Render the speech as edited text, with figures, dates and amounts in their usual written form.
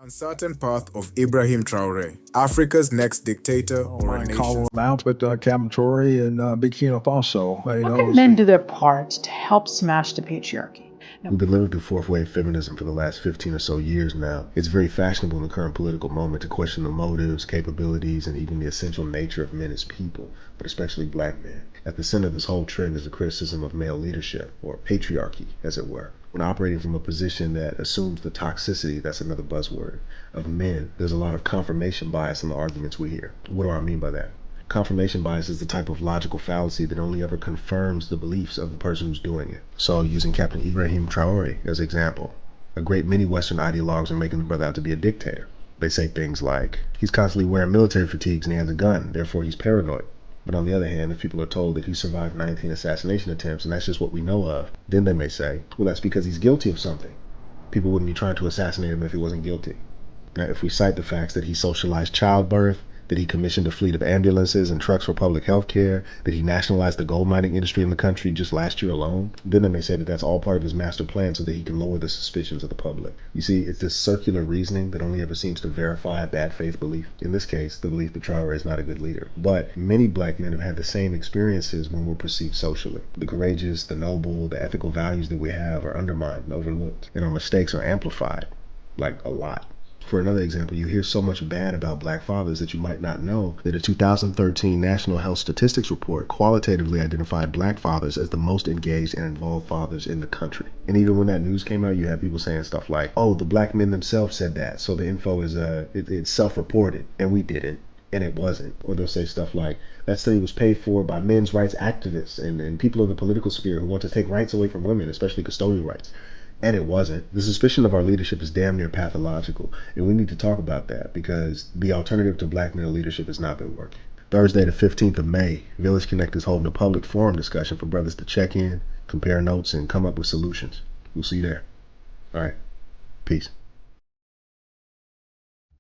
Uncertain path of Ibrahim Traore, Africa's next dictator or a I nation. call them out, but Captain and Burkina Faso. How can men do their part to help smash the patriarchy? We've been living through fourth wave feminism for the last 15 or so years now. It's very fashionable in the current political moment to question the motives, capabilities, and even the essential nature of men as people, but especially black men. At the center of this whole trend is the criticism of male leadership, or patriarchy, as it were. When operating from a position that assumes the toxicity, that's another buzzword, of men, there's a lot of confirmation bias in the arguments we hear. What do I mean by that? Confirmation bias is the type of logical fallacy that only ever confirms the beliefs of the person who's doing it. So using Captain Ibrahim Traore as an example, a great many Western ideologues are making the brother out to be a dictator. They say things like, he's constantly wearing military fatigues and he has a gun, therefore he's paranoid. But on the other hand, if people are told that he survived 19 assassination attempts and that's just what we know of, then they may say, well, that's because he's guilty of something. People wouldn't be trying to assassinate him if he wasn't guilty. Now, if we cite the facts that he socialized childbirth, that he commissioned a fleet of ambulances and trucks for public health care, that he nationalized the gold mining industry in the country just last year alone, then they may say that that's all part of his master plan so that he can lower the suspicions of the public. You see, it's this circular reasoning that only ever seems to verify a bad faith belief. In this case, the belief that Traore is not a good leader. But many black men have had the same experiences when we're perceived socially. The courageous, the noble, the ethical values that we have are undermined and overlooked, and our mistakes are amplified, like a lot. For another example, you hear so much bad about black fathers that you might not know that a 2013 National Health Statistics report qualitatively identified black fathers as the most engaged and involved fathers in the country. And even when that news came out, you had people saying stuff like, oh, the black men themselves said that, so the info is it's self-reported, and we didn't. And it wasn't. Or they'll say stuff like, that study was paid for by men's rights activists and people in the political sphere who want to take rights away from women, especially custodial rights. And it wasn't. The suspicion of our leadership is damn near pathological, and we need to talk about that because the alternative to black male leadership has not been working. Thursday, the 15th of May, Village Connect is holding a public forum discussion for brothers to check in, compare notes, and come up with solutions. We'll see you there. All right. Peace.